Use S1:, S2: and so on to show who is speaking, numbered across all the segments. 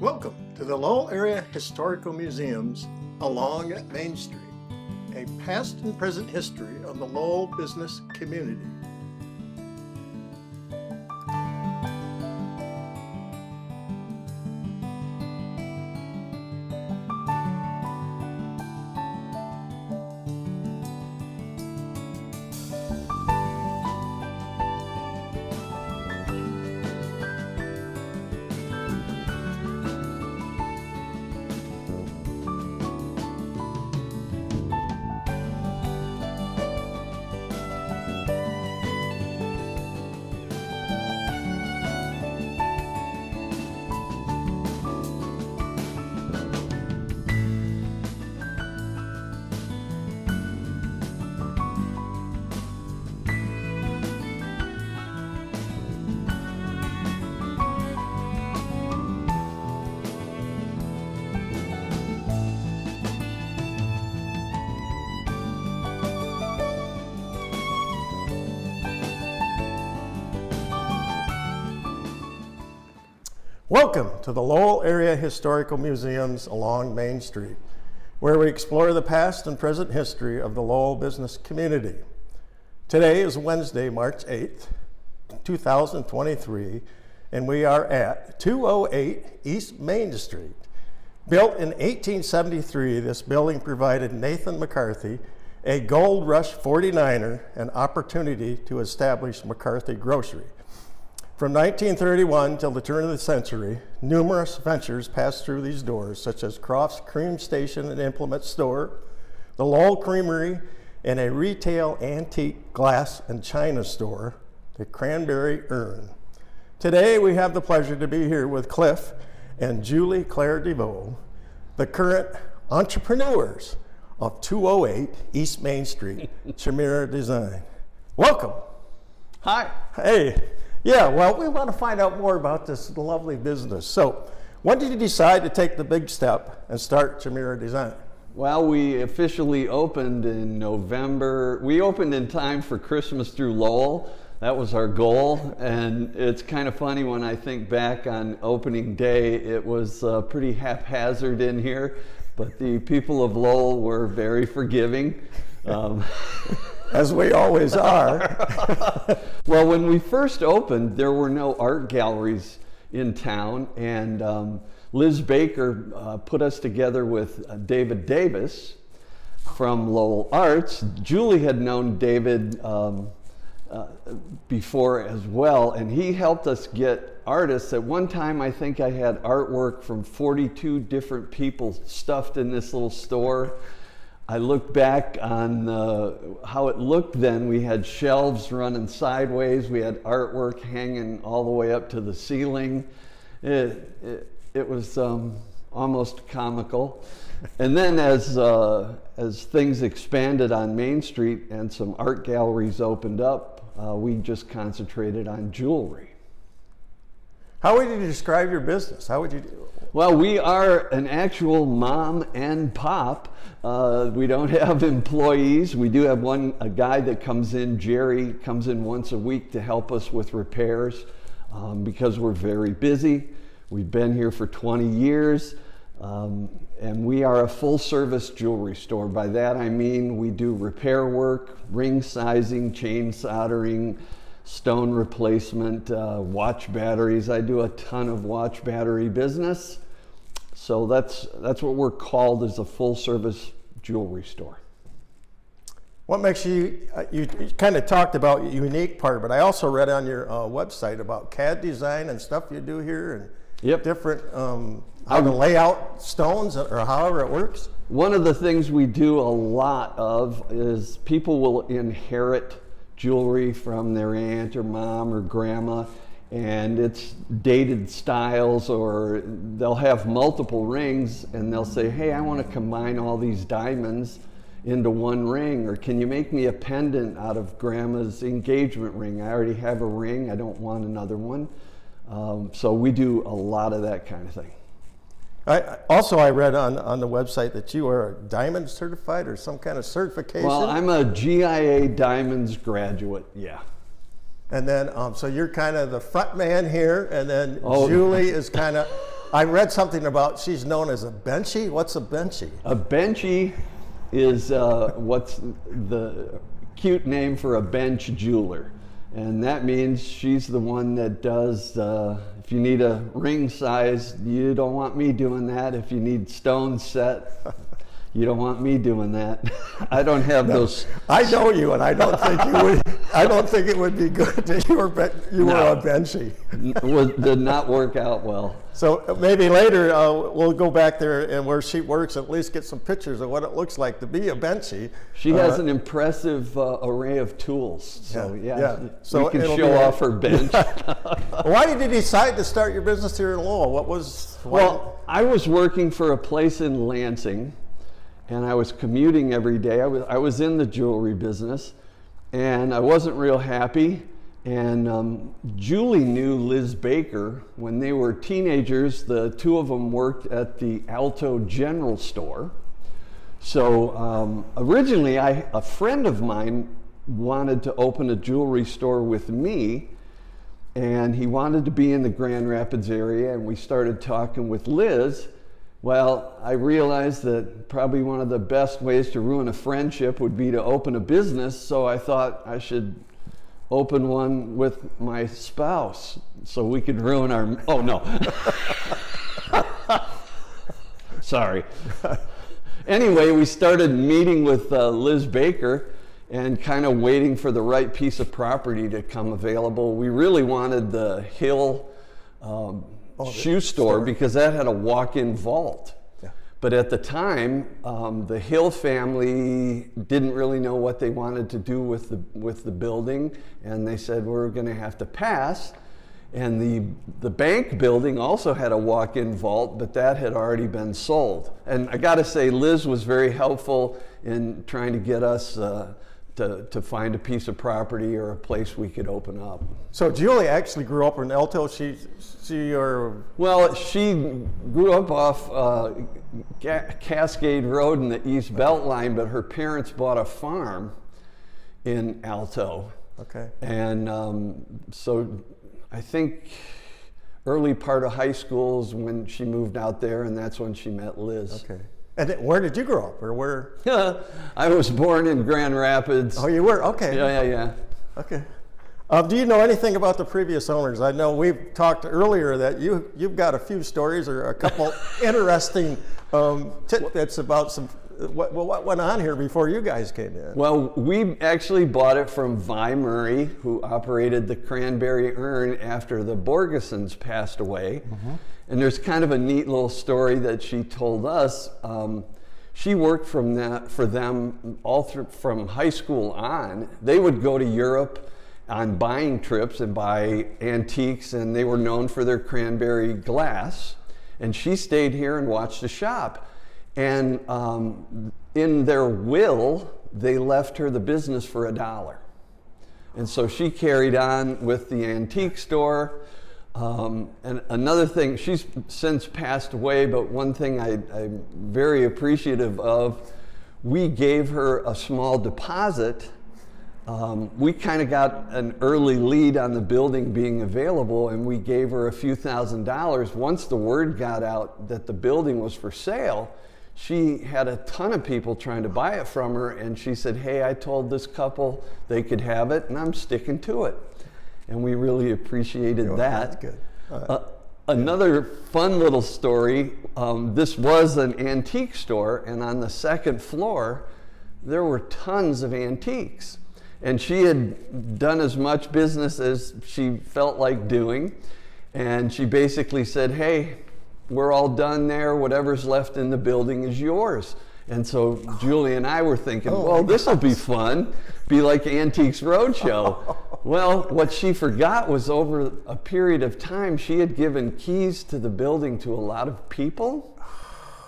S1: Welcome to the Lowell Area Historical Museums along Main Street, a past and present history of the Lowell business community. Welcome to the Lowell Area Historical Museums along Main Street, where we explore the past and present history of the Lowell business community. Today is Wednesday, March 8th, 2023, and we are at 208 East Main Street. Built in 1873, this building provided Nathan McCarthy, a Gold Rush 49er, an opportunity to establish McCarthy Grocery. From 1931 till the turn of the century, numerous ventures passed through these doors, such as Croft's Cream Station and Implement Store, the Lowell Creamery, and a retail antique glass and china store, the Cranberry Urn. Today we have the pleasure to be here with Cliff and Julie Claire DeVoe, the current entrepreneurs of 208 East Main Street, Chimera Design. Welcome.
S2: Hi.
S1: Hey. Yeah, well, we want to find out more about this lovely business. So, when did you decide to take the big step and start Chimera Design?
S2: Well, we officially opened in November. We opened in time for Christmas through Lowell. That was our goal. And it's kind of funny when I think back on opening day, it was pretty haphazard in here, but the people of Lowell were very forgiving.
S1: As we always are.
S2: Well, when we first opened, there were no art galleries in town, and Liz Baker put us together with David Davis from Lowell Arts. Julie had known David before as well, and he helped us get artists. At one time, I think I had artwork from 42 different people stuffed in this little store. I look back on how it looked then. We had shelves running sideways. We had artwork hanging all the way up to the ceiling. It was almost comical. And then as things expanded on Main Street and some art galleries opened up, we just concentrated on jewelry.
S1: How would you describe your business? How would you do?
S2: Well, we are an actual mom and pop. We don't have employees. We do have a guy that comes in, Jerry, comes in once a week to help us with repairs because we're very busy. We've been here for 20 years, and we are a full-service jewelry store. By that I mean we do repair work, ring sizing, chain soldering, stone replacement, watch batteries. I do a ton of watch battery business. So that's what we're called, as a full-service jewelry store.
S1: What makes you kind of talked about the unique part, but I also read on your website about CAD design and stuff you do here, and different, how to lay out stones or however it works.
S2: One of the things we do a lot of is people will inherit jewelry from their aunt or mom or grandma, and it's dated styles, or they'll have multiple rings and they'll say, hey, I want to combine all these diamonds into one ring, or can you make me a pendant out of grandma's engagement ring? I already have a ring, I don't want another one. So we do a lot of that kind of thing.
S1: I read on the website that you are diamond certified or some kind of certification.
S2: Well, I'm a GIA Diamonds graduate, yeah.
S1: And then, so you're kind of the front man here, and then Julie is kind of I read something about she's known as a benchy. What's a benchy?
S2: A benchy is what's the cute name for a bench jeweler. And that means she's the one that does, if you need a ring size, you don't want me doing that. If you need stones set, you don't want me doing that. I don't have those.
S1: I know you, and I don't think you would. I don't think it would be good that you were a benchy.
S2: Did not work out well.
S1: So maybe later we'll go back there and where she works, at least get some pictures of what it looks like to be a benchy.
S2: She has an impressive array of tools. So
S1: so
S2: we can show off her bench.
S1: Why did you decide to start your business here in Lowell? What was?
S2: Well, I was working for a place in Lansing, and I was commuting every day. I was in the jewelry business, and I wasn't real happy. And Julie knew Liz Baker. When they were teenagers, the two of them worked at the Alto General Store. So originally, a friend of mine wanted to open a jewelry store with me, and he wanted to be in the Grand Rapids area, and we started talking with Liz. Well, I realized that probably one of the best ways to ruin a friendship would be to open a business, so I thought I should open one with my spouse so we could ruin our, oh no. Sorry. Anyway, we started meeting with Liz Baker and kind of waiting for the right piece of property to come available. We really wanted the Hill shoe store because that had a walk-in vault. Yeah. But at the time, the Hill family didn't really know what they wanted to do with the building, and they said we're going to have to pass. And the bank building also had a walk-in vault, but that had already been sold. And I got to say, Liz was very helpful in trying to get us to find a piece of property or a place we could open up.
S1: So Julie actually grew up in Alto.
S2: Well, she grew up off Cascade Road in the East Beltline, but her parents bought a farm in Alto.
S1: Okay.
S2: And so I think early part of high school is when she moved out there, and that's when she met Liz.
S1: Okay. And where did you grow up, or where?
S2: I was born in Grand Rapids.
S1: Oh, you were? Okay.
S2: Yeah.
S1: Okay. Do you know anything about the previous owners? I know we've talked earlier that you've got a few stories or a couple interesting tidbits about what went on here before you guys came in.
S2: Well, we actually bought it from Vi Murray, who operated the Cranberry Urn after the Borgesons passed away. Mm-hmm. And there's kind of a neat little story that she told us. She worked for them all through from high school on. They would go to Europe on buying trips and buy antiques, and they were known for their cranberry glass. And she stayed here and watched the shop. And in their will, they left her the business for $1. And so she carried on with the antique store. And another thing, she's since passed away, but one thing I'm very appreciative of, we gave her a small deposit. We kind of got an early lead on the building being available, and we gave her a few $1,000s. Once the word got out that the building was for sale, she had a ton of people trying to buy it from her, and she said, hey, I told this couple they could have it, and I'm sticking to it. And we really appreciated that.
S1: That's good.
S2: Another fun little story, this was an antique store, and on the second floor, there were tons of antiques. And she had done as much business as she felt like doing. And she basically said, hey, we're all done there. Whatever's left in the building is yours. And so Julie and I were thinking, well, this will be fun. Be like Antiques Roadshow. Well, what she forgot was over a period of time, she had given keys to the building to a lot of people.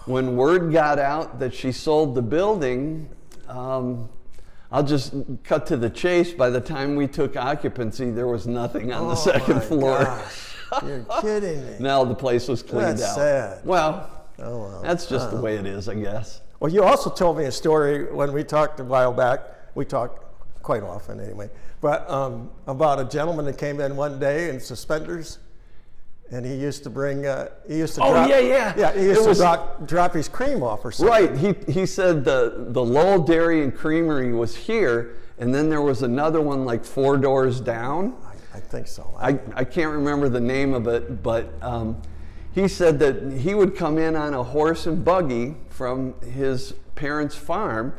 S2: When word got out that she sold the building, I'll just cut to the chase. By the time we took occupancy, there was nothing on the second floor.
S1: Gosh. You're kidding me.
S2: Now the place was cleaned out.
S1: That's sad.
S2: Well, that's just the way it is, I guess.
S1: Well, you also told me a story when we talked a while back. We talk quite often anyway. But about a gentleman that came in one day in suspenders and he used to bring, he used to
S2: Oh,
S1: drop,
S2: yeah.
S1: he used to drop his cream off or something.
S2: Right. He said the Lowell Dairy and Creamery was here, and then there was another one like 4 doors down.
S1: I think so.
S2: I can't remember the name of it, but he said that he would come in on a horse and buggy from his parents' farm,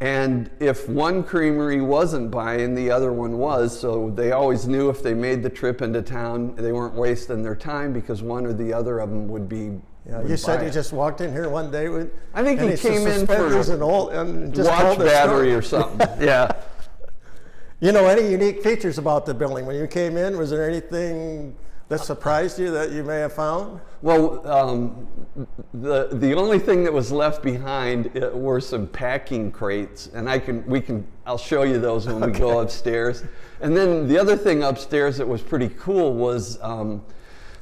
S2: and if one creamery wasn't buying, the other one was, so they always knew if they made the trip into town, they weren't wasting their time because one or the other of them would be.
S1: Yeah, you said he just walked in here one day with.
S2: I think he came in for
S1: and just
S2: watch
S1: told the
S2: battery
S1: story.
S2: or something. Yeah.
S1: You know, any unique features about the building? When you came in, was there anything that surprised you that you may have found?
S2: Well, the only thing that was left behind were some packing crates, and I'll show you those when we go upstairs. And then the other thing upstairs that was pretty cool was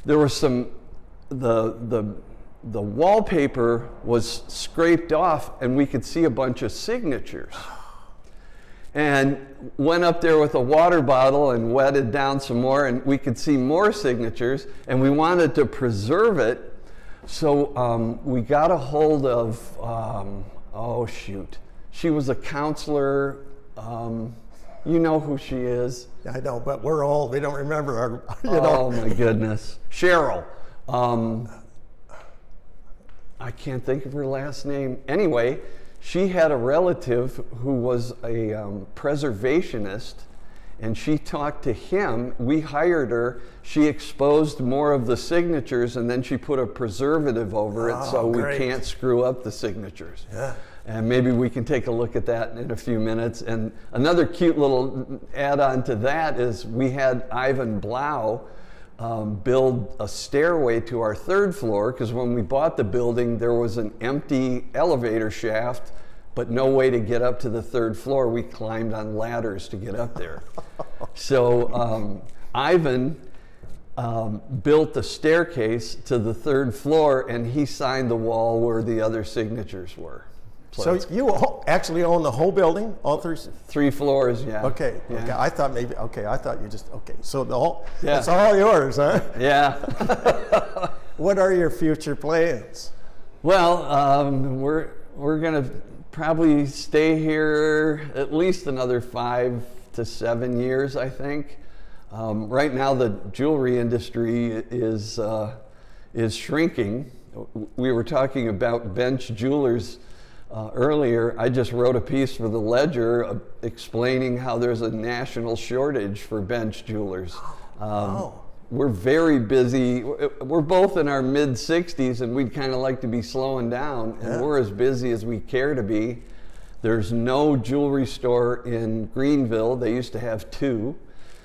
S2: there was the wallpaper was scraped off, and we could see a bunch of signatures. And went up there with a water bottle and wetted down some more, and we could see more signatures, and we wanted to preserve it. So we got a hold of, she was a counselor. You know who she is.
S1: I know, but we're old. We don't remember her.
S2: Oh my goodness. Cheryl. I can't think of her last name. Anyway, she had a relative who was a preservationist, and she talked to him. We hired her. She exposed more of the signatures, and then she put a preservative over it so we can't screw up the signatures.
S1: Yeah.
S2: And maybe we can take a look at that in a few minutes. And another cute little add-on to that is we had Ivan Blau build a stairway to our 3rd floor, because when we bought the building, there was an empty elevator shaft, but no way to get up to the 3rd floor. We climbed on ladders to get up there. So Ivan built the staircase to the 3rd floor, and he signed the wall where the other signatures were.
S1: So you actually own the whole building, all
S2: 3 floors, yeah.
S1: Okay.
S2: Yeah.
S1: Okay. I thought you just. Okay. So it's all yours, huh?
S2: Yeah.
S1: What are your future plans?
S2: Well, we're gonna probably stay here at least another 5 to 7 years, I think. Right now, the jewelry industry is shrinking. We were talking about bench jewelers earlier. I just wrote a piece for the Ledger explaining how there's a national shortage for bench jewelers. We're very busy. We're both in our mid-60s, and we'd kind of like to be slowing down, and we're as busy as we care to be. There's no jewelry store in Greenville. They used to have 2.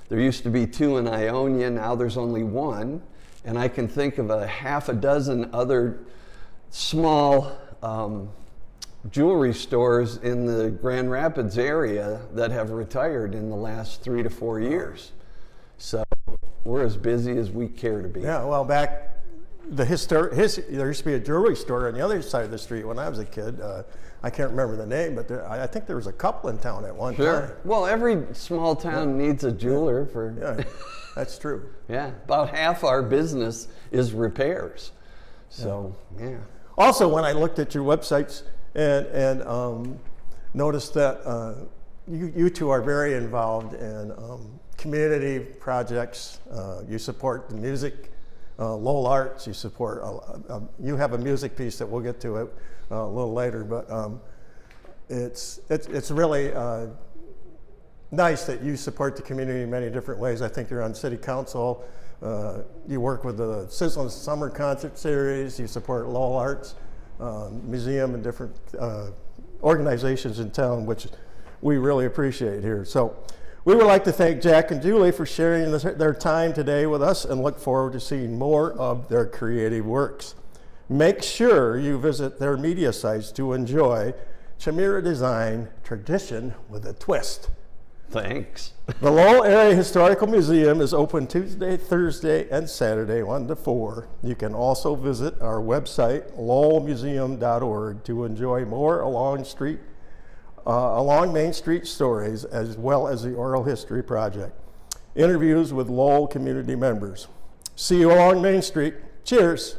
S2: There used to be 2 in Ionia. Now there's only 1. And I can think of a half a dozen other small jewelry stores in the Grand Rapids area that have retired in the last 3 to 4 years. So we're as busy as we care to be.
S1: Yeah, well, back there used to be a jewelry store on the other side of the street when I was a kid. I can't remember the name, but I think there was a couple in town at one time.
S2: Well, every small town needs a jeweler for.
S1: Yeah, that's true.
S2: Yeah, about half our business is repairs. So yeah.
S1: Also, when I looked at your websites and noticed that you two are very involved in community projects. You support the music, Lowell Arts. You support. You have a music piece that we'll get to it a little later, but it's really nice that you support the community in many different ways. I think you're on city council. You work with the Sizzling Summer Concert Series. You support Lowell Arts Museum and different organizations in town, which we really appreciate here. So we would like to thank Jack and Julie for sharing their time today with us and look forward to seeing more of their creative works. Make sure you visit their media sites to enjoy Chimera Design Tradition with a Twist.
S2: Thanks.
S1: The Lowell Area Historical Museum is open Tuesday, Thursday, and Saturday, 1 to 4. You can also visit our website, lowellmuseum.org, to enjoy more along Main Street stories, as well as the Oral History Project. Interviews with Lowell community members. See you along Main Street. Cheers.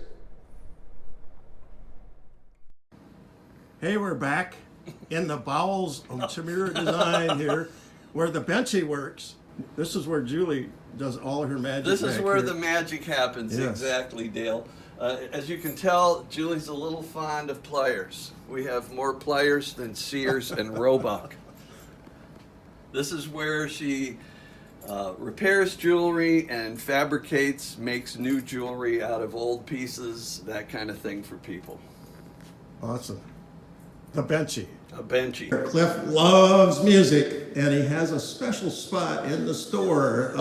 S1: Hey, we're back in the bowels of Chimera Design here, where the benchy works. This is where Julie does all of her magic.
S2: This is where
S1: here.
S2: the magic happens,
S1: Yes.
S2: Exactly, Dale. As you can tell, Julie's a little fond of pliers. We have more pliers than Sears and Roebuck. This is where she repairs jewelry and fabricates, makes new jewelry out of old pieces, that kind of thing for people.
S1: Awesome. The benchy.
S2: A benchy.
S1: Cliff loves music, and he has a special spot in the store.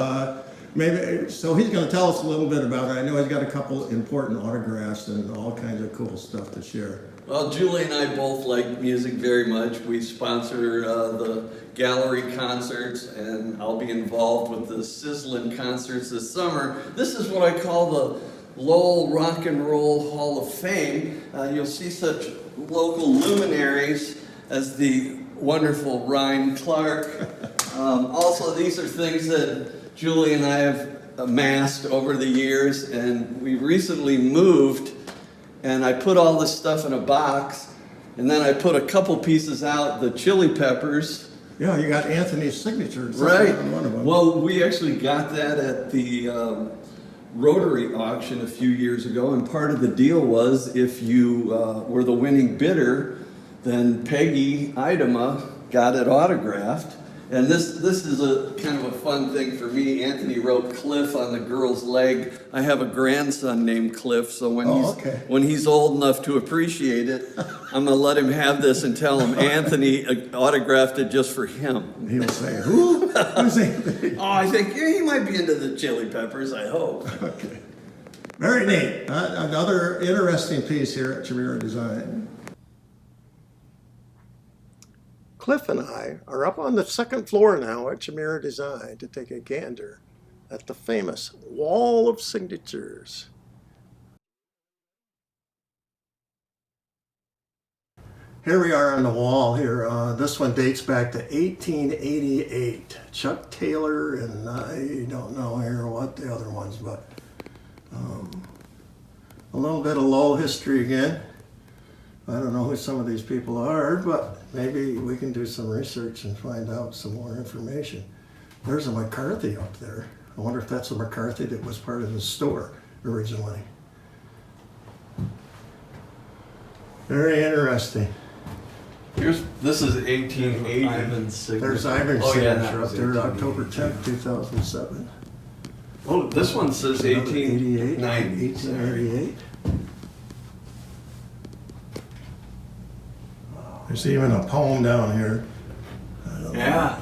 S1: Maybe so. He's going to tell us a little bit about it. I know he's got a couple important autographs and all kinds of cool stuff to share.
S2: Well, Julie and I both like music very much. We sponsor the gallery concerts, and I'll be involved with the Sizzlin' concerts this summer. This is what I call the Lowell Rock and Roll Hall of Fame. You'll see such local luminaries as the wonderful Ryan Clark. Also, these are things that Julie and I have amassed over the years, and we recently moved, and I put all this stuff in a box, and then I put a couple pieces out, the Chili Peppers.
S1: Yeah, you got Anthony's signature
S2: Right.
S1: on one of them.
S2: Well, we actually got that at the Rotary auction a few years ago, and part of the deal was if you were the winning bidder, then Peggy Idema got it autographed. And this is a kind of a fun thing for me. Anthony wrote Cliff on the girl's leg. I have a grandson named Cliff, so when he's old enough to appreciate it, I'm gonna let him have this and tell him Anthony autographed it just for him.
S1: He'll say, "Who? Who's Anthony?"
S2: Oh, I think he might be into the Chili Peppers. I hope.
S1: Okay. Very neat. Another interesting piece here at Chimera Design. Cliff and I are up on the second floor now at Chimera Design to take a gander at the famous Wall of Signatures. Here we are on the wall here. This one dates back to 1888. Chuck Taylor, and I don't know here what the other ones, but a little bit of Lowell history again. I don't know who some of these people are, but maybe we can do some research and find out some more information. There's a McCarthy up there. I wonder if that's a McCarthy that was part of the store originally. Very interesting.
S2: This is 1880.
S3: Ivan's signature.
S1: There's Ivan's
S2: Oh, yeah,
S1: signature up there,
S3: 1888.
S1: October 10th, 2007.
S2: Oh, this one says 1890.
S1: 1888. There's even a poem down here.
S2: Yeah.